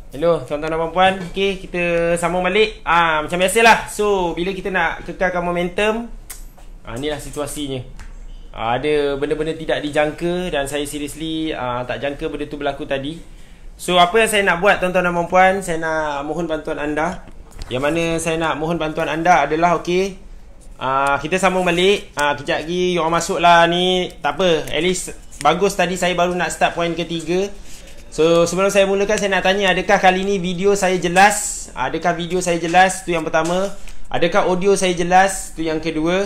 Hello tuan-tuan dan puan-puan. Okay, kita sambung balik. Macam biasalah. So, bila kita nak kekalkan momentum, inilah situasinya. Ada benda-benda tidak dijangka dan saya seriously tak jangka benda tu berlaku tadi. So, apa yang saya nak buat tuan-tuan dan puan-puan, saya nak mohon bantuan anda. Yang mana saya nak mohon bantuan anda adalah kita sambung balik. Kejap lagi you all masuk lah ni. Tak apa, at least bagus tadi saya baru nak start point ketiga. So sebelum saya mulakan, saya nak tanya, adakah kali ni video saya jelas? Adakah video saya jelas? Tu yang pertama. Adakah audio saya jelas? Tu yang kedua.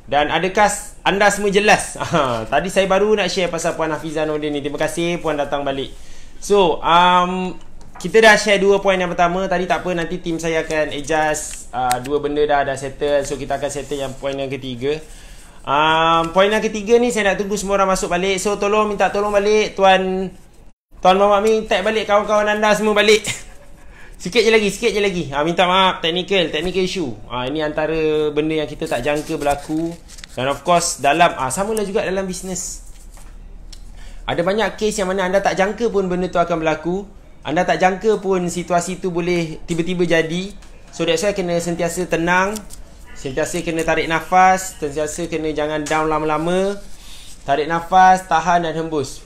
Dan adakah anda semua jelas? Tadi saya baru nak share pasal Puan Hafizah Nordin ni. Terima kasih Puan datang balik. So kita dah share 2 poin yang pertama. Tadi tak apa, nanti tim saya akan adjust. 2 benda dah settle. So kita akan settle yang poin yang ketiga. Poin yang ketiga ni saya nak tunggu semua orang masuk balik. So minta tolong balik Tuan Muhammad Min, tag balik kawan-kawan anda semua balik. Sikit je lagi. Minta maaf, technical issue. Ini antara benda yang kita tak jangka berlaku. Dan of course dalam samalah juga dalam bisnes. Ada banyak case yang mana anda tak jangka pun benda tu akan berlaku. Anda tak jangka pun situasi tu boleh tiba-tiba jadi. So that's why kena sentiasa tenang, sentiasa kena tarik nafas, sentiasa kena jangan down lama-lama. Tarik nafas, tahan dan hembus.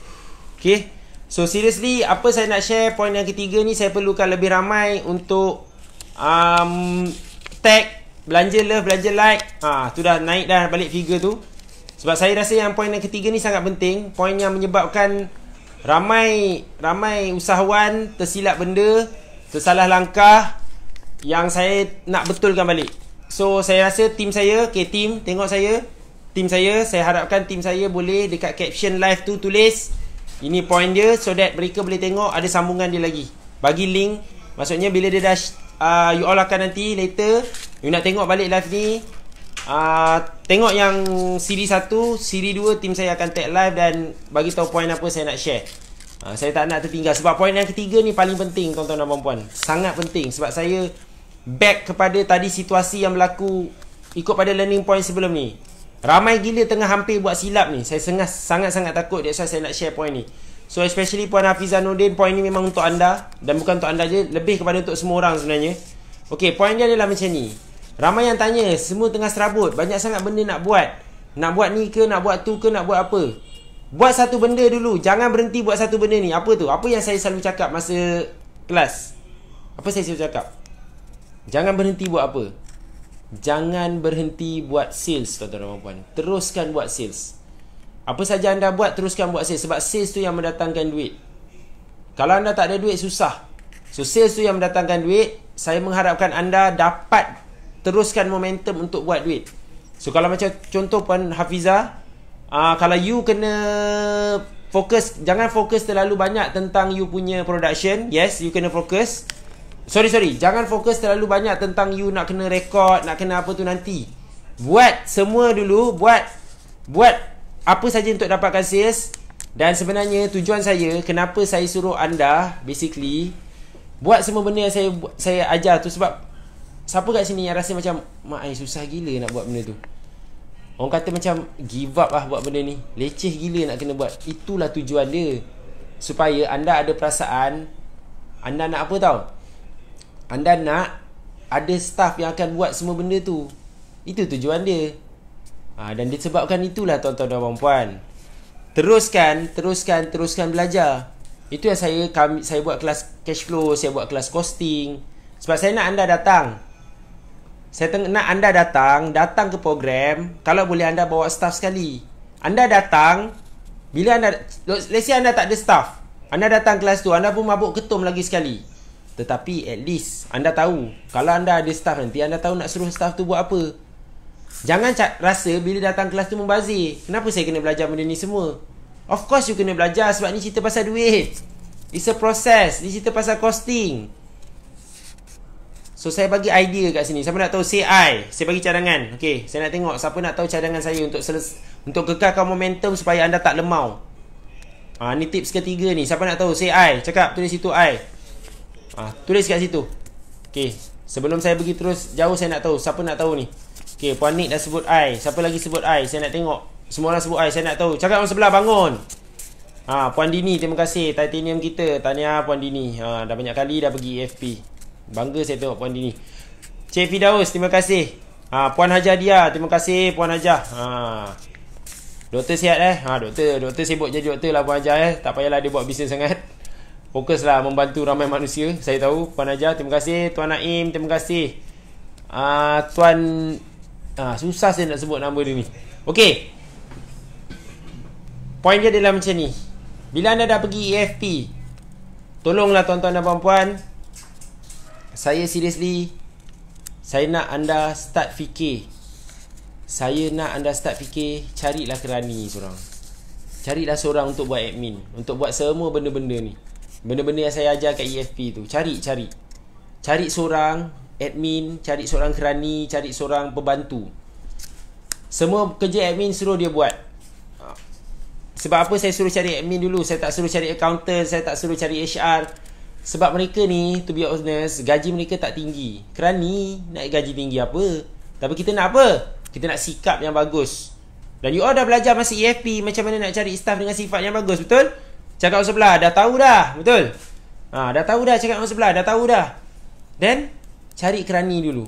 Okay. So seriously, apa saya nak share poin yang ketiga ni, saya perlukan lebih ramai untuk tag, belanja love, belanja like. Tu dah naik dah balik figure tu. Sebab saya rasa yang poin yang ketiga ni sangat penting. Poin yang menyebabkan ramai usahawan tersilap benda, tersalah langkah, yang saya nak betulkan balik. So saya rasa tim saya, tim tengok saya. Tim saya harapkan tim saya boleh dekat caption live tu tulis ini point dia, so that mereka boleh tengok ada sambungan dia lagi. Bagi link. Maksudnya bila dia dah you all akan nanti later you nak tengok balik live ni, tengok yang siri 1, siri 2 tim saya akan tag live dan bagi tahu point apa saya nak share. Saya tak nak tertinggal. Sebab point yang ketiga ni paling penting tuan-tuan dan puan-puan. Sangat penting. Sebab saya back kepada tadi situasi yang berlaku ikut pada learning point sebelum ni. Ramai gila tengah hampir buat silap ni. Saya sangat-sangat takut. That's why saya nak share point ni. So especially Puan Hafizah Nordin, point ni memang untuk anda. Dan bukan untuk anda je, lebih kepada untuk semua orang sebenarnya. Okay, point dia adalah macam ni. Ramai yang tanya, semua tengah serabut, banyak sangat benda nak buat. Nak buat ni ke, nak buat tu ke, nak buat apa. Buat satu benda dulu. Jangan berhenti buat satu benda ni. Apa tu? Apa yang saya selalu cakap masa kelas? Apa saya selalu cakap? Jangan berhenti buat apa? Jangan berhenti buat sales, tuan-tuan dan puan. Teruskan buat sales. Apa saja anda buat, teruskan buat sales. Sebab sales tu yang mendatangkan duit. Kalau anda tak ada duit, susah. So sales tu yang mendatangkan duit. Saya mengharapkan anda dapat teruskan momentum untuk buat duit. So kalau macam contoh Puan Hafizah, kalau you kena fokus, jangan fokus terlalu banyak tentang you punya production. Yes, you kena fokus. Sorry, jangan fokus terlalu banyak tentang you nak kena rekod, nak kena apa tu nanti. Buat semua dulu. Buat apa saja untuk dapatkan sales. Dan sebenarnya tujuan saya, kenapa saya suruh anda basically buat semua benda yang saya ajar tu, sebab siapa kat sini yang rasa macam mak ai susah gila nak buat benda tu. Orang kata macam give up lah buat benda ni, leceh gila nak kena buat. Itulah tujuan dia, supaya anda ada perasaan anda nak apa tau. Anda nak ada staff yang akan buat semua benda tu. Itu tujuan dia. Dan disebabkan itulah tuan-tuan dan puan-puan, teruskan belajar. Itu yang saya buat kelas cash flow, saya buat kelas costing. Sebab saya nak anda datang. Saya nak anda datang ke program. Kalau boleh anda bawa staff sekali. Anda datang, bila anda, let's say anda tak ada staff, anda datang kelas tu, anda pun mabuk ketum lagi sekali. Tetapi at least anda tahu, kalau anda ada staff nanti, anda tahu nak suruh staff tu buat apa. Jangan rasa bila datang kelas tu membazir. Kenapa saya kena belajar benda ni semua? Of course you kena belajar, sebab ni cerita pasal duit. It's a process. Ni cerita pasal costing. So saya bagi idea kat sini. Siapa nak tahu, say I. Saya bagi cadangan. Okay, saya nak tengok siapa nak tahu cadangan saya untuk kekalkan momentum supaya anda tak lemau. Ni tips ketiga ni. Siapa nak tahu, say I. Cakap, tulis situ I. Tulis kat situ. Okay, sebelum saya pergi terus jauh, saya nak tahu siapa nak tahu ni. Okay, Puan Nik dah sebut I. Siapa lagi sebut I? Saya nak tengok. Semua orang sebut I, saya nak tahu. Cakap orang sebelah, bangun. Puan Dini, terima kasih. Titanium kita, tahniah Puan Dini. Dah banyak kali dah pergi EFP. Bangga saya tengok Puan Dini. Cik Fidaus, terima kasih. Puan Hajar Dia, terima kasih Puan Hajar. Doktor sihat doktor sibuk jadi doktor lah Puan Hajar tak payahlah dia buat bisnes sangat. Fokuslah membantu ramai manusia. Saya tahu Puan Hajar, terima kasih. Tuan Naim, terima kasih. Tuan susah saya nak sebut nama dia ni. Okey. Poin dia adalah macam ni. Bila anda dah pergi EFP, tolonglah tuan-tuan dan puan-puan, saya seriously, saya nak anda start fikir. Saya nak anda start fikir, carilah kerani seorang. Carilah seorang untuk buat admin, untuk buat semua benda-benda ni. Benda-benda yang saya ajar kat EFP tu. Cari seorang admin, cari seorang kerani, cari seorang pembantu. Semua kerja admin suruh dia buat. Sebab apa saya suruh cari admin dulu? Saya tak suruh cari accountant, saya tak suruh cari HR. Sebab mereka ni, to be honest, gaji mereka tak tinggi. Kerani nak gaji tinggi apa? Tapi kita nak apa? Kita nak sikap yang bagus. Dan you all dah belajar masa EFP macam mana nak cari staff dengan sifat yang bagus, betul? Cakap orang sebelah dah tahu dah, betul? Dah tahu dah cakap orang sebelah, dah tahu dah. Then cari kerani dulu.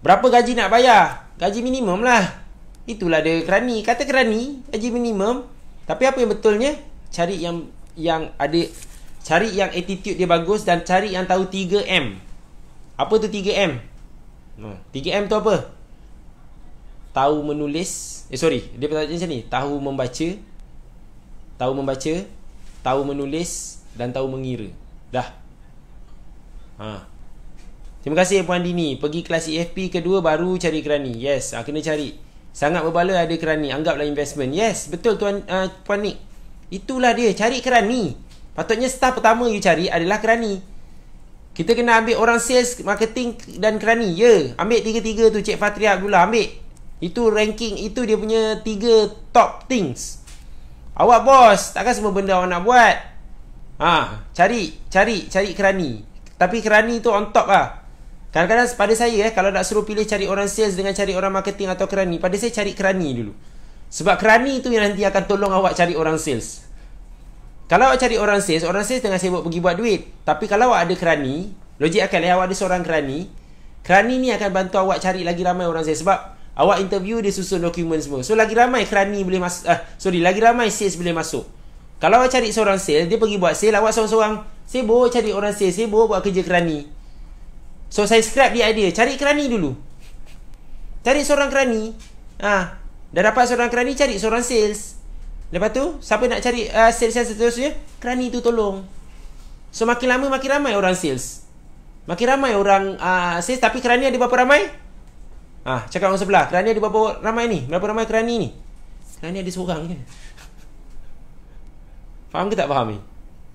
Berapa gaji nak bayar? Gaji minimum lah. Itulah dia kerani. Kata kerani, gaji minimum. Tapi apa yang betulnya? Cari yang ada, cari yang attitude dia bagus dan cari yang tahu 3M. Apa tu 3M? 3M tu apa? Tahu menulis, dia berkata macam ni, tahu membaca, tahu menulis dan tahu mengira. Dah. Terima kasih Puan Dini. Pergi kelas EFP kedua baru cari kerani. Yes, kena cari. Sangat berbala ada kerani. Anggaplah investment. Yes, betul Puan Nik. Itulah dia, cari kerani. Patutnya staff pertama you cari adalah kerani. Kita kena ambil orang sales, marketing dan kerani. Ambil tiga-tiga tu Cik Fatria Abdullah, ambil. Itu ranking, itu dia punya 3 top things. Awak bos, takkan semua benda awak nak buat. Cari kerani. Tapi kerani tu on top lah. Kadang-kadang pada saya kalau nak suruh pilih cari orang sales dengan cari orang marketing atau kerani, pada saya cari kerani dulu. Sebab kerani tu yang nanti akan tolong awak cari orang sales. Kalau awak cari orang sales tengah sibuk pergi buat duit. Tapi kalau awak ada kerani, logik akal awak ada seorang kerani ni akan bantu awak cari lagi ramai orang sales. Sebab awak interview, dia susun dokumen semua. So lagi ramai kerani boleh masuk, lagi ramai sales boleh masuk. Kalau awak cari seorang sales, dia pergi buat sales, awak seorang-seorang sibuk cari orang sales, sibuk buat kerja kerani. So saya scrap dia idea, cari kerani dulu. Cari seorang kerani. Dah dapat seorang kerani, cari seorang sales. Lepas tu, siapa nak cari sales yang seterusnya, kerani tu tolong. So makin lama makin ramai orang sales. Makin ramai orang sales, tapi kerani ada berapa ramai? Cakap orang sebelah, kerani ada berapa ramai ni? Berapa ramai kerani ni? Kerani ada seorang je. Faham ke tak faham ni?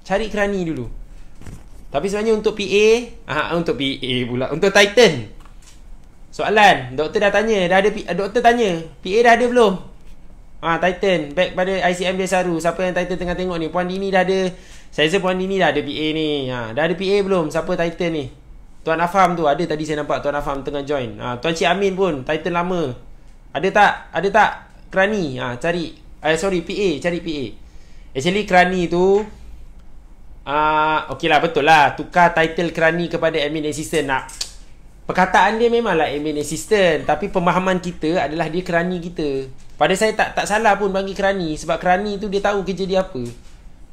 Cari kerani dulu. Tapi sebenarnya untuk PA, untuk PA pula, untuk Titan, soalan, doktor dah tanya, doktor tanya, PA dah ada belum? Titan, back pada ICM Desaru. Siapa yang Titan tengah tengok ni? Puan Dini dah ada. Saya rasa Puan Dini dah ada PA ni. Dah ada PA belum? Siapa Titan ni? Tuan Afam tu ada, tadi saya nampak Tuan Afam tengah join. Tuan Cik Amin pun Titan lama. Ada tak kerani? Cari PA, cari PA. Actually kerani tu okey lah, betul lah, tukar title kerani kepada admin assistant. Perkataan dia memanglah admin assistant, tapi pemahaman kita adalah dia kerani kita. Pada saya tak salah pun bagi kerani, sebab kerani tu dia tahu kerja dia apa.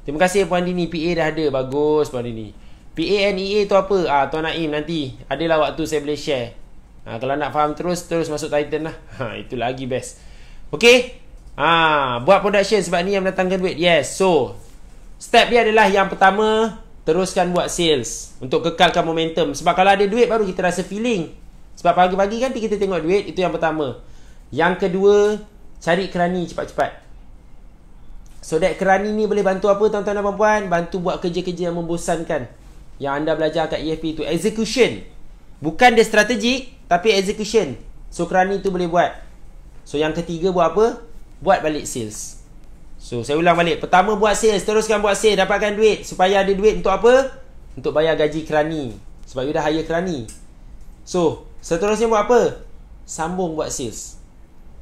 Terima kasih Puan Dini, PA dah ada. Bagus Puan Dini. PANEA tu apa? Tuan Naim nanti adalah waktu saya boleh share. Kalau nak faham terus masuk Titan lah. Itu lagi best. Okay. Buat production sebab ni yang mendatangkan duit. Yes. So step dia adalah yang pertama, teruskan buat sales untuk kekalkan momentum. Sebab kalau ada duit baru kita rasa feeling. Sebab pagi-pagi kan kita tengok duit. Itu yang pertama. Yang kedua, cari kerani cepat-cepat. So that kerani ni boleh bantu apa tuan-tuan dan puan-puan? Bantu buat kerja-kerja yang membosankan yang anda belajar kat EFP tu. Execution. Bukan dia strategik, tapi execution. So kerani tu boleh buat. So yang ketiga buat apa? Buat balik sales. So saya ulang balik. Pertama buat sales, teruskan buat sales, dapatkan duit. Supaya ada duit untuk apa? Untuk bayar gaji kerani. Sebab you dah hire kerani. So seterusnya buat apa? Sambung buat sales.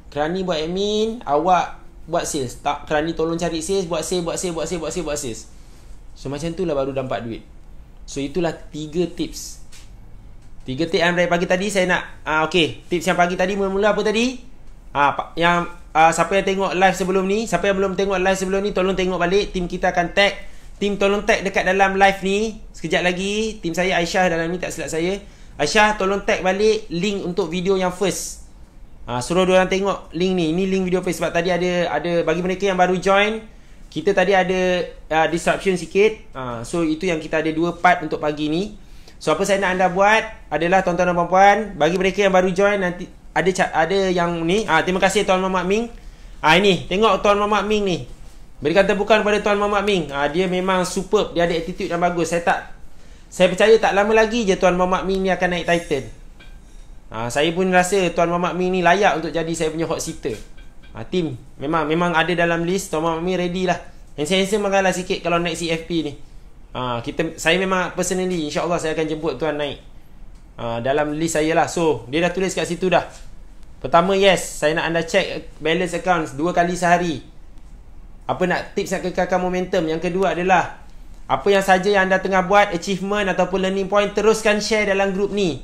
Kerani buat admin, awak buat sales. Tak kerani tolong cari sales, buat sales. So macam tu lah baru dapat duit. So itulah 3 tips. 3 tips yang dari pagi tadi saya nak okey, tips yang pagi tadi mula-mula apa tadi? Siapa yang tengok live sebelum ni, siapa yang belum tengok live sebelum ni, tolong tengok balik. Tim kita akan tag. Tim tolong tag dekat dalam live ni. Sekejap lagi tim saya Aisyah dalam ni, tak silap saya. Aisyah tolong tag balik link untuk video yang first. Suruh diorang tengok link ni. Ini link video first. Sebab tadi ada bagi mereka yang baru join, kita tadi ada disruption sikit. So itu yang kita ada 2 part untuk pagi ni. So apa saya nak anda buat adalah tuan-tuan dan puan-puan, bagi mereka yang baru join, nanti ada yang ni. Terima kasih Tuan Mamat Ming. Ini tengok Tuan Mamat Ming ni. Berikan tepukan kepada Tuan Mamat Ming. Dia memang superb. Dia ada attitude yang bagus. Saya percaya tak lama lagi je Tuan Mamat Ming ni akan naik Titan. Saya pun rasa Tuan Mamat Ming ni layak untuk jadi saya punya hot seater. Tim memang ada dalam list. Tuan Mamat Ming ready lah. Handsome mengalah sikit kalau naik CFP ni. Saya memang personally, insyaAllah saya akan jemput Tuan naik dalam list saya lah. So dia dah tulis kat situ dah. Pertama, yes, saya nak anda check balance accounts 2 kali sehari. Apa nak tips nak kekalkan momentum. Yang kedua adalah apa yang saja yang anda tengah buat, achievement ataupun learning point, teruskan share dalam grup ni.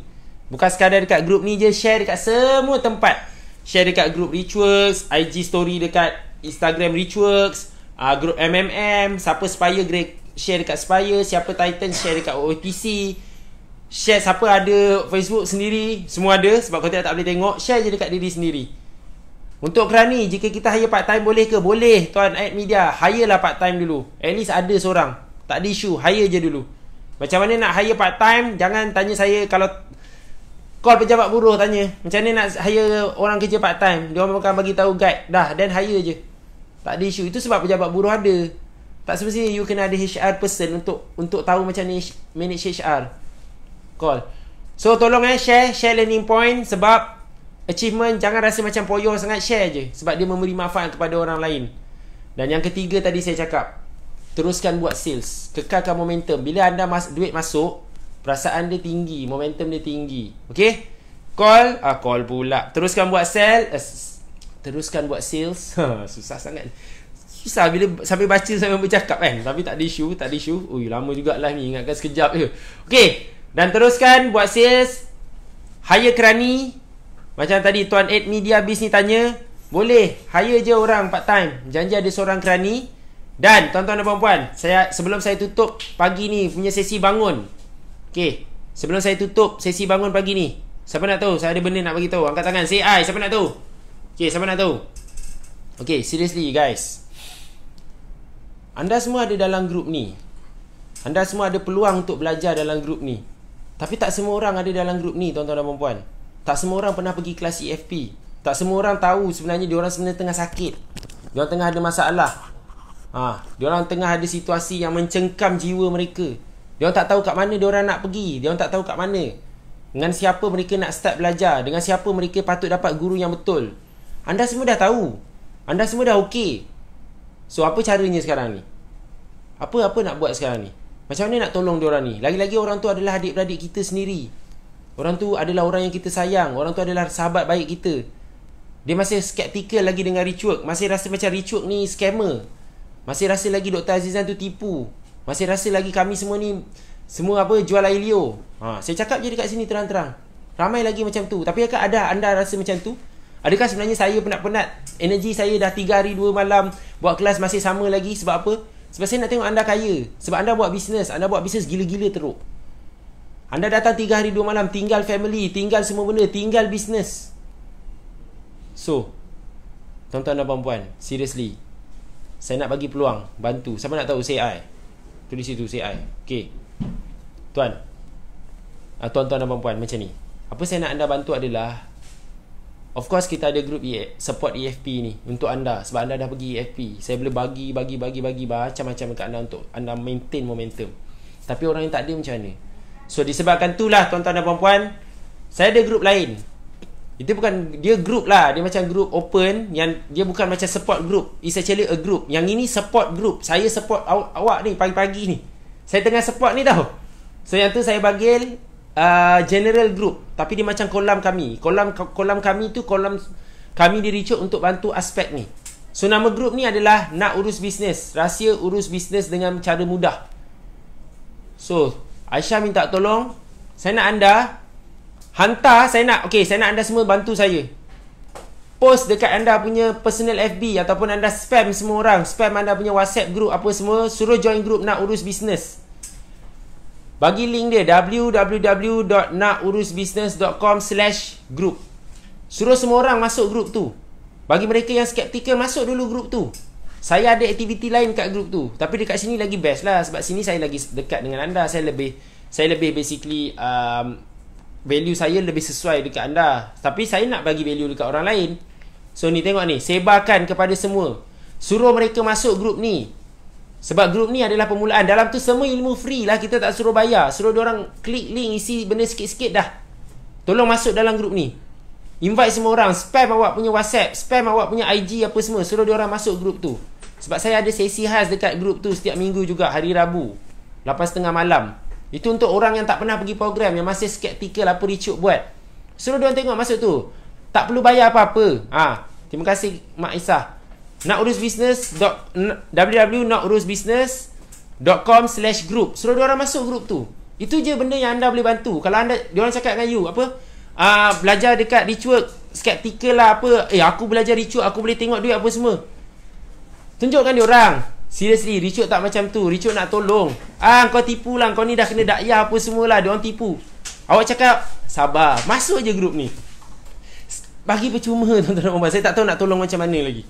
Bukan sekadar dekat grup ni je, share dekat semua tempat. Share dekat grup Richworks, IG story dekat Instagram Richworks, grup MMM, siapa Spire Greg, share dekat Spire, siapa Titan share dekat OTC, share siapa ada Facebook sendiri, semua ada. Sebab kalau tak boleh tengok, share je dekat diri sendiri. Untuk kerani, jika kita hire part time boleh ke? Boleh Tuan Ad Media, hire lah part time dulu. At least ada seorang, tak ada isu, hire je dulu. Macam mana nak hire part time? Jangan tanya saya. Kalau call pejabat buruh tanya macam mana nak hire orang kerja part time, dia orang akan bagi tahu guide dah, then hire je, tak ada isu. Itu sebab pejabat buruh ada. Tak semestinya you kena ada HR person untuk tahu macam ni manage HR. Call. So tolong share learning point. Sebab achievement, jangan rasa macam poyo sangat, share je. Sebab dia memberi manfaat kepada orang lain. Dan yang ketiga tadi saya cakap, teruskan buat sales. Kekalkan momentum. Bila anda duit masuk, perasaan dia tinggi, momentum dia tinggi. Okay? Call pula. Teruskan buat teruskan buat sales. Susah sangat. Susah bila sampai baca sampai bercakap kan. Tapi tak ada isu. Ui, lama jugalah ni, ingatkan sekejap je. Okay. Dan teruskan buat sales. Hire kerani. Macam tadi Tuan Ed Media Biz ni tanya, boleh hire je orang part time. Janji ada seorang kerani. Dan tuan-tuan dan puan-puan, sebelum saya tutup pagi ni punya sesi bangun. Okay, sebelum saya tutup sesi bangun pagi ni, siapa nak tahu? Saya ada benda nak bagi tahu. Angkat tangan, say I. Siapa nak tahu? Okay, siapa nak tahu? Okay, seriously guys, anda semua ada dalam grup ni. Anda semua ada peluang untuk belajar dalam grup ni. Tapi tak semua orang ada dalam grup ni, tuan-tuan dan puan-puan. Tak semua orang pernah pergi kelas EFP. Tak semua orang tahu sebenarnya diorang sebenarnya tengah sakit. Diorang tengah ada masalah. Diorang tengah ada situasi yang mencengkam jiwa mereka. Diorang tak tahu kat mana diorang nak pergi. Diorang tak tahu kat mana, dengan siapa mereka nak start belajar, dengan siapa mereka patut dapat guru yang betul. Anda semua dah tahu. Anda semua dah okey. So apa caranya sekarang ni? Apa nak buat sekarang ni? Macam mana nak tolong diorang ni? Lagi-lagi orang tu adalah adik-beradik kita sendiri. Orang tu adalah orang yang kita sayang. Orang tu adalah sahabat baik kita. Dia masih skeptikal lagi dengan Richwork. Masih rasa macam Richwork ni scammer. Masih rasa lagi Dr. Azizan tu tipu. Masih rasa lagi kami semua ni jual air liur. Saya cakap je dekat sini terang-terang. Ramai lagi macam tu. Tapi adakah anda rasa macam tu? Adakah sebenarnya saya penat-penat? Energi saya dah 3 hari 2 malam buat kelas masih sama lagi. Sebab apa? Sebab saya nak tengok anda kaya. Sebab anda buat bisnes. Anda buat bisnes gila-gila teruk. Anda datang 3 hari 2 malam, tinggal family, tinggal semua benda, tinggal bisnes. So, tuan-tuan dan puan-puan, seriously, saya nak bagi peluang, bantu. Siapa nak tahu? Say I. Tulis situ, say I. Okay. Tuan-tuan dan puan-puan, macam ni. Apa saya nak anda bantu adalah, of course kita ada group support EFP ni untuk anda. Sebab anda dah pergi EFP. Saya boleh bagi macam-macam kat anda untuk anda maintain momentum. Tapi orang yang tak ada macam mana? So disebabkan itulah tuan-tuan dan puan-puan, saya ada grup lain. Itu bukan, dia grup lah. Dia macam grup open. Yang dia bukan macam support group. It's actually a group. Yang ini support group. Saya support awak ni pagi-pagi ni. Saya tengah support ni tau. So yang tu saya bagi general group. Tapi dia macam kolam kami. Kolam kami tu kolam kami di Richwork untuk bantu aspek ni. So nama grup ni adalah Nak Urus Bisnes, rahsia urus bisnes dengan cara mudah. So Aisyah minta tolong, saya nak anda hantar, saya nak anda semua bantu saya. Post dekat anda punya personal FB ataupun anda spam semua orang, spam anda punya WhatsApp group apa semua, suruh join group Nak Urus Bisnes. Bagi link dia www.nakurusbusiness.com/group. Suruh semua orang masuk grup tu. Bagi mereka yang skeptikal, masuk dulu grup tu. Saya ada aktiviti lain kat grup tu, tapi dekat sini lagi best lah, sebab sini saya lagi dekat dengan anda. Saya lebih basically value saya lebih sesuai dekat anda. Tapi saya nak bagi value dekat orang lain. So ni tengok ni, sebarkan kepada semua. Suruh mereka masuk grup ni. Sebab grup ni adalah permulaan. Dalam tu semua ilmu free lah, kita tak suruh bayar. Suruh diorang klik link, isi benda sikit-sikit dah. Tolong masuk dalam grup ni. Invite semua orang, spam awak punya WhatsApp, spam awak punya IG apa semua, suruh diorang masuk grup tu. Sebab saya ada sesi khas dekat grup tu setiap minggu juga, hari Rabu 8:30 malam. Itu untuk orang yang tak pernah pergi program, yang masih skeptikal apa Richard buat. Suruh diorang tengok masuk tu. Tak perlu bayar apa-apa. Terima kasih Mak Isah. www.nakurusbusiness.com/group. Suruh diorang masuk grup tu. Itu je benda yang anda boleh bantu. Kalau anda, diorang cakap dengan you belajar dekat Richwork, skeptikal lah apa, aku belajar Richwork, aku boleh tengok duit apa semua. Tunjukkan diorang. Seriously, Richwork tak macam tu. Richwork nak tolong. Kau tipu lah, kau ni dah kena dakyah apa semualah, diorang tipu. Awak cakap sabar, masuk je grup ni. Bagi percuma tuan-tuan dan puan-puan. Saya tak tahu nak tolong macam mana lagi.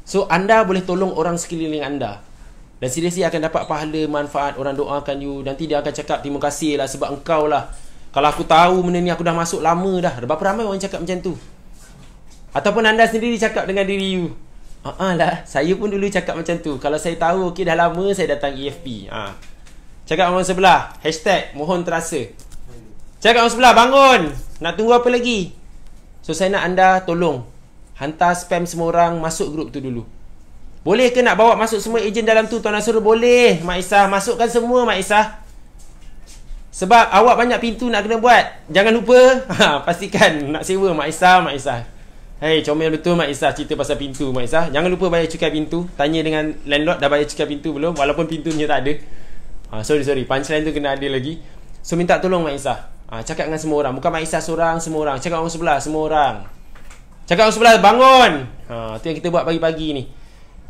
So anda boleh tolong orang sekeliling anda, dan seriously akan dapat pahala, manfaat. Orang doakan you. Nanti dia akan cakap terima kasih lah sebab engkau lah. Kalau aku tahu benda ni, aku dah masuk lama dah. Berapa ramai orang cakap macam tu. Ataupun anda sendiri cakap dengan diri you, lah, saya pun dulu cakap macam tu. Kalau saya tahu, dah lama saya datang EFP. Cakap orang sebelah, hashtag mohon terasa. Cakap orang sebelah, bangun, nak tunggu apa lagi? So saya nak anda tolong hantar spam semua orang masuk grup tu dulu. Boleh ke nak bawa masuk semua ejen dalam tu, Tuan Nasrul? Boleh Mak Isah, masukkan semua Mak Isah. Sebab awak banyak pintu nak kena buat. Jangan lupa pastikan nak sewa Mak Isah, Mak Isah. Hei, comel betul Mak Isah cerita pasal pintu Mak Isah. Jangan lupa bayar cukai pintu. Tanya dengan landlord dah bayar cukai pintu belum, walaupun pintunya tak ada. Sorry, punchline tu kena ada lagi. So minta tolong Mak Isah. Cakap dengan semua orang. Bukan Mak Isah seorang, semua orang. Cakap orang sebelah, semua orang. Cakap orang sebelah, bangun. Itu yang kita buat pagi-pagi ni.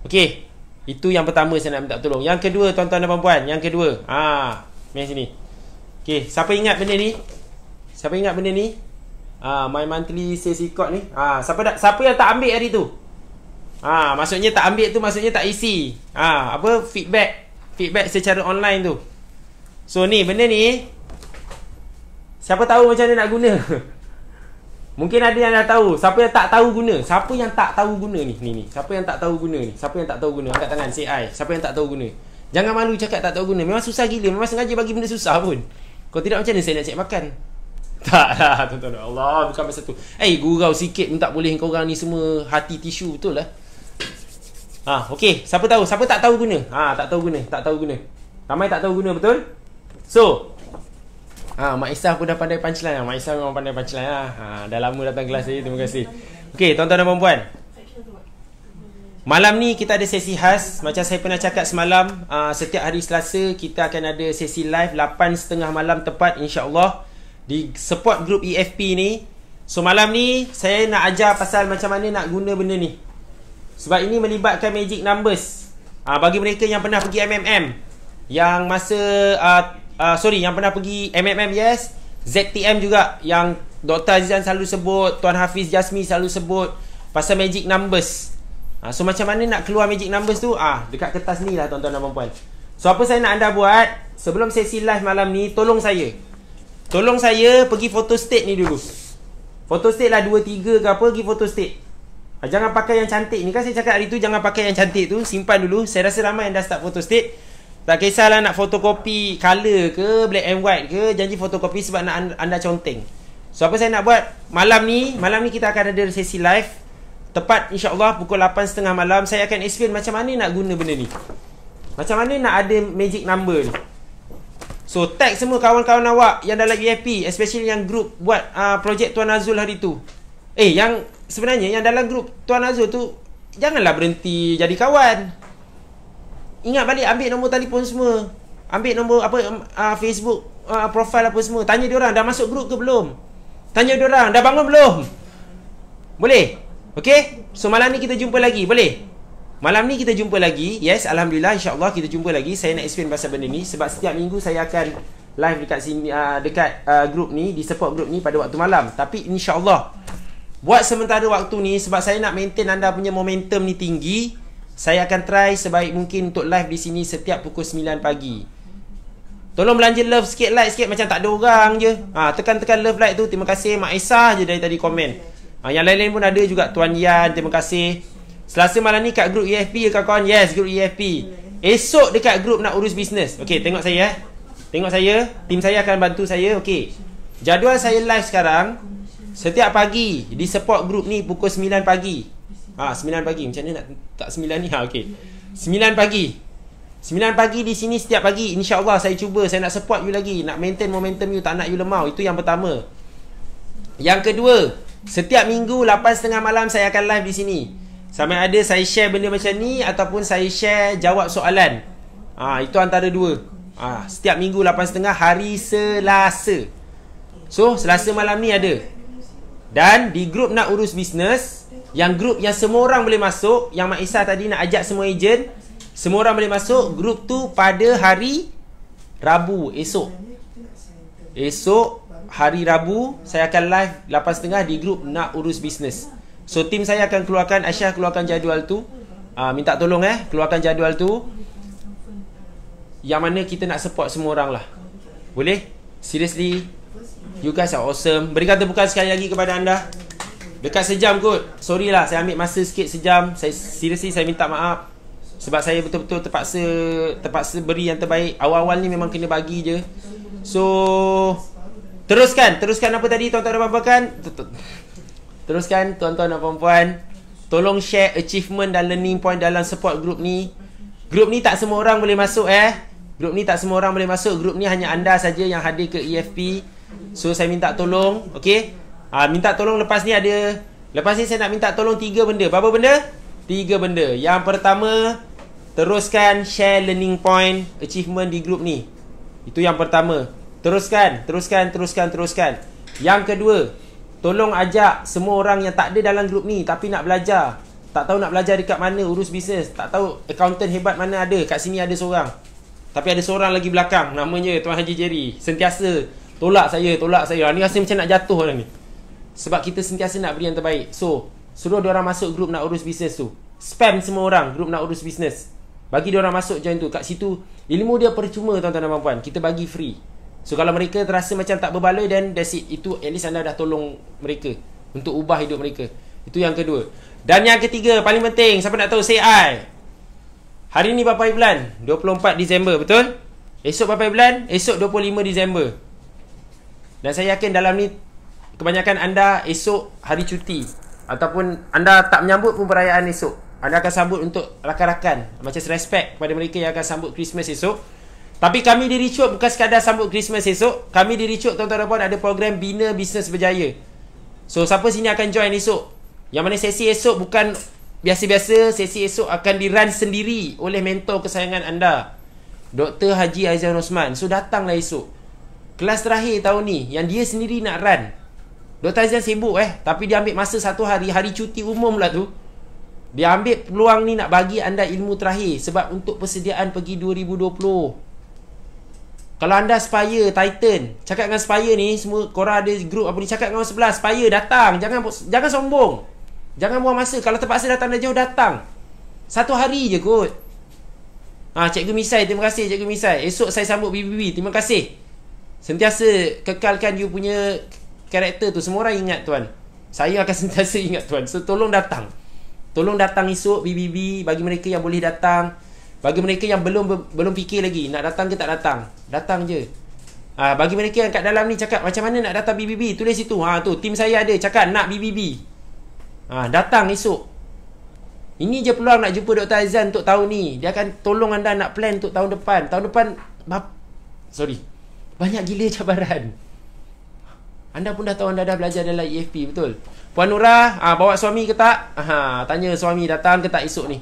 Okey, itu yang pertama saya nak minta tolong. Yang kedua, tuan-tuan dan puan-puan, yang kedua, main sini. Okey, siapa ingat benda ni? Siapa ingat benda ni? My monthly sales record ni. Siapa yang tak ambil hari tu? Maksudnya tak ambil tu, maksudnya tak isi. Feedback secara online tu. So ni, benda ni, siapa tahu macam mana nak guna? Mungkin ada yang dah tahu. Siapa yang tak tahu guna? Siapa yang tak tahu guna ni? Ni. Siapa yang tak tahu guna ni? Siapa yang tak tahu guna? Angkat tangan, say I. Siapa yang tak tahu guna? Jangan malu cakap tak tahu guna. Memang susah gila. Memang sengaja bagi benda susah pun. Kalau tidak, macam mana saya nak cek makan? Tak lah, tuan-tuan. Allah, bukan pasal tu. Gurau sikit pun tak boleh. Kau orang ni semua hati tisu, betul lah. Okey. Siapa tahu? Siapa tak tahu guna? Tak tahu guna. Tak tahu guna. Ramai tak tahu guna, betul? So, Mak Isah pun dah pandai punchline. Mak Isah memang pandai punchline lah. Dah lama datang kelas saya. Terima kasih. Okey, tuan-tuan dan puan-puan, malam ni kita ada sesi khas. Macam saya pernah cakap semalam, setiap hari Selasa kita akan ada sesi live 8:30 malam tepat, insya-Allah, di support group EFP ni. So malam ni saya nak ajar pasal macam mana nak guna benda ni. Sebab ini melibatkan magic numbers. Bagi mereka yang pernah pergi MMM, yang masa yang pernah pergi MMM, yes, ZTM juga, yang Dr. Azizan selalu sebut, Tuan Hafiz Jasmi selalu sebut pasal magic numbers. So macam mana nak keluar magic numbers tu? Dekat kertas ni lah tuan-tuan dan puan-puan. So apa saya nak anda buat sebelum sesi live malam ni, tolong saya pergi photo state ni dulu. Photo state lah 2-3 ke apa, pergi photo state. Jangan pakai yang cantik ni. Kan saya cakap hari tu jangan pakai yang cantik tu, simpan dulu. Saya rasa ramai yang dah start photo state. Tak kisahlah nak fotokopi color ke, black and white ke, janji fotokopi sebab nak anda conteng. So apa saya nak buat malam ni kita akan ada sesi live tepat insya-Allah pukul 8:30 malam. Saya akan explain macam mana nak guna benda ni, macam mana nak ada magic number ni. So tag semua kawan-kawan awak yang dalam EFP, especially yang group buat projek Tuan Azul hari tu. Yang sebenarnya yang dalam group Tuan Azul tu janganlah berhenti jadi kawan. Ingat balik, ambil nombor telefon semua, ambil nombor Facebook, profile apa semua. Tanya diorang dah masuk grup ke belum. Tanya diorang dah bangun belum. Boleh? Okay? So malam ni kita jumpa lagi. Boleh? Malam ni kita jumpa lagi. Yes, Alhamdulillah, InsyaAllah kita jumpa lagi. Saya nak explain pasal benda ni. Sebab setiap minggu saya akan live dekat sini, dekat grup ni, di support grup ni pada waktu malam. Tapi InsyaAllah, buat sementara waktu ni, sebab saya nak maintain anda punya momentum ni tinggi, saya akan try sebaik mungkin untuk live di sini setiap pukul 9 pagi. Tolong belanja love sikit, like sikit, macam tak ada orang je. Tekan-tekan love like tu. Terima kasih. Mak Aisyah je dari tadi komen. Yang lain-lain pun ada juga. Tuan Yan, terima kasih. Selasa malam ni kat grup EFP ke kawan-kawan? Yes, grup EFP. Esok dekat grup nak urus bisnes. Okey, tengok saya. Tengok saya. Tim saya akan bantu saya. Okey, jadual saya live sekarang setiap pagi di support grup ni pukul 9 pagi. 9 pagi. Macam mana nak tak 9 ni? Okey, 9 pagi. 9 pagi di sini setiap pagi. InsyaAllah saya cuba. Saya nak support you lagi. Nak maintain momentum you. Tak nak you lemau. Itu yang pertama. Yang kedua, setiap minggu 8.30 malam saya akan live di sini. Sama ada saya share benda macam ni ataupun saya share jawab soalan. Itu antara dua. Setiap minggu 8.30 hari Selasa. So Selasa malam ni ada. Dan di grup nak urus bisnes, yang grup yang semua orang boleh masuk, yang Mak Isa tadi nak ajak semua ejen, semua orang boleh masuk grup tu pada hari Rabu esok. Esok hari Rabu saya akan live 8.30 di grup nak urus bisnes. So tim saya akan keluarkan, Aisyah keluarkan jadual tu. Minta tolong keluarkan jadual tu. Yang mana kita nak support semua orang lah. Boleh? Seriously, you guys are awesome. Berikan tepukan sekali lagi kepada anda. Dekat sejam kot. Sorry lah, saya ambil masa sikit sejam. Seriously saya minta maaf. Sebab saya betul-betul terpaksa beri yang terbaik. Awal-awal ni memang kena bagi je. So Teruskan apa tadi tuan-tuan dan puan-puan? Teruskan tuan-tuan dan puan-puan. Tolong share achievement dan learning point dalam support group ni. Grup ni tak semua orang boleh masuk Grup ni tak semua orang boleh masuk. Grup ni hanya anda saja yang hadir ke EFP. So saya minta tolong, okey? Minta tolong lepas ni ada. Lepas ni saya nak minta tolong 3 benda. Berapa benda? 3 benda. Yang pertama, teruskan share learning point, achievement di grup ni. Itu yang pertama. Teruskan. Yang kedua, tolong ajak semua orang yang tak ada dalam grup ni tapi nak belajar. Tak tahu nak belajar dekat mana urus bisnes. Tak tahu accountant hebat mana ada. Kat sini ada seorang. Tapi ada seorang lagi belakang. Namanya Tuan Haji Jerry. Sentiasa tolak saya. Ni rasa macam nak jatuh orang ni. Sebab kita sentiasa nak beri yang terbaik. So, suruh diorang masuk grup nak urus bisnes tu. Spam semua orang grup nak urus bisnes. Bagi diorang masuk join tu. Kat situ ilmu dia percuma tuan-tuan dan puan-puan. Kita bagi free. So kalau mereka terasa macam tak berbaloi, then that's it. Itu at least anda dah tolong mereka untuk ubah hidup mereka. Itu yang kedua. Dan yang ketiga, paling penting, siapa nak tahu? Say I. Hari ni berapa hari bulan? 24 Disember, betul? Esok berapa hari bulan? Esok 25 Disember. Dan saya yakin dalam ni kebanyakan anda esok hari cuti. Ataupun anda tak menyambut pun perayaan esok. Anda akan sambut untuk rakan-rakan. Macam respect kepada mereka yang akan sambut Christmas esok. Tapi kami di Richwood bukan sekadar sambut Christmas esok. Kami di Richwood tuan-tuan dan puan ada program Bina Bisnes Berjaya. So siapa sini akan join esok? Yang mana sesi esok bukan biasa-biasa. Sesi esok akan di-run sendiri oleh mentor kesayangan anda, Dr. Haji Aizan Osman. So datanglah esok. Kelas terakhir tahun ni yang dia sendiri nak run. Dr. Aizan sibuk tapi dia ambil masa 1 hari. Hari cuti umum lah tu. Dia ambil peluang ni nak bagi anda ilmu terakhir. Sebab untuk persediaan pergi 2020. Kalau anda Spire, Titan, cakap dengan Spire ni, semua korang ada grup apa ni, cakap dengan orang sebelah, Spire datang. Jangan sombong. Jangan buang masa. Kalau terpaksa datang dari jauh, datang. 1 hari je kot. Cikgu Misai, terima kasih Cikgu Misai. Esok saya sambut BBB, terima kasih. Sentiasa kekalkan you punya karakter tu. Semua orang ingat tuan. Saya akan sentiasa ingat tuan. So tolong datang. Tolong datang esok BBB. Bagi mereka yang boleh datang. Bagi mereka yang belum fikir lagi nak datang ke tak datang, datang je. Bagi mereka yang kat dalam ni cakap macam mana nak datang BBB, tulis situ. Tu tim saya ada cakap nak BBB. Datang esok. Ini je peluang nak jumpa Dr. Aizan untuk tahun ni. Dia akan tolong anda nak plan untuk tahun depan. Tahun depan banyak gila cabaran. Anda pun dah tahu anda dah belajar dalam EFP, betul? Puan Nura, bawa suami ke tak? Tanya suami datang ke tak esok ni.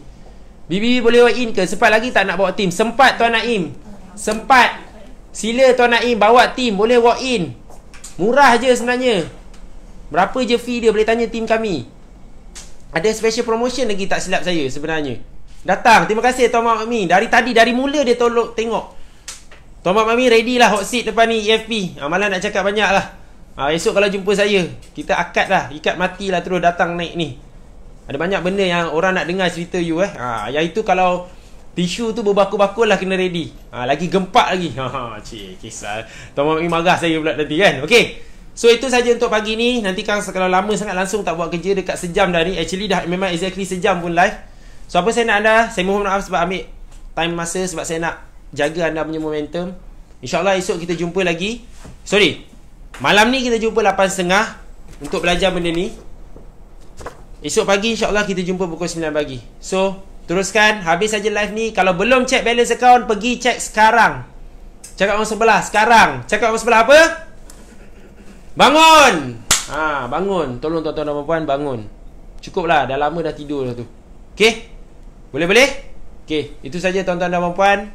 Bibi boleh walk in ke? Sempat lagi tak nak bawa tim? Sempat Tuan Naim. Sempat. Sila Tuan Naim bawa tim, boleh walk in. Murah je sebenarnya. Berapa je fee dia, boleh tanya tim kami. Ada special promotion lagi tak silap saya sebenarnya. Datang. Terima kasih Tuan Mak Mami. Dari tadi, dari mula dia tolong tengok. Tuan Mak Mami ready lah hot seat depan ni EFP. Malah nak cakap banyak lah. Esok kalau jumpa saya, kita akad lah, ikat mati lah terus datang naik ni. Ada banyak benda yang orang nak dengar cerita you Yang itu kalau tisu tu berbakul-bakul lah, kena ready. Lagi gempak lagi. Cik, kisah Tuan Mami marah saya pula nanti kan. Okay, so itu saja untuk pagi ni. Nanti kalau lama sangat langsung tak buat kerja, dekat sejam dah ni. Actually dah memang exactly sejam pun live. So apa saya nak anda, saya mohon maaf sebab ambil time masa, sebab saya nak jaga anda punya momentum. InsyaAllah esok kita jumpa lagi. Malam ni kita jumpa 8.30 untuk belajar benda ni. Esok pagi insyaAllah kita jumpa pukul 9 pagi. So, teruskan. Habis saja live ni. Kalau belum check balance account, pergi check sekarang. Cakap orang sebelah, sekarang. Cakap orang sebelah apa? Bangun! Bangun. Tolong tuan-tuan dan puan-puan, bangun. Cukup lah, dah lama dah tidur dah tu. Okay? Boleh-boleh? Okay, itu saja tuan-tuan dan puan-puan.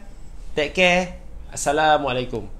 Take care. Assalamualaikum.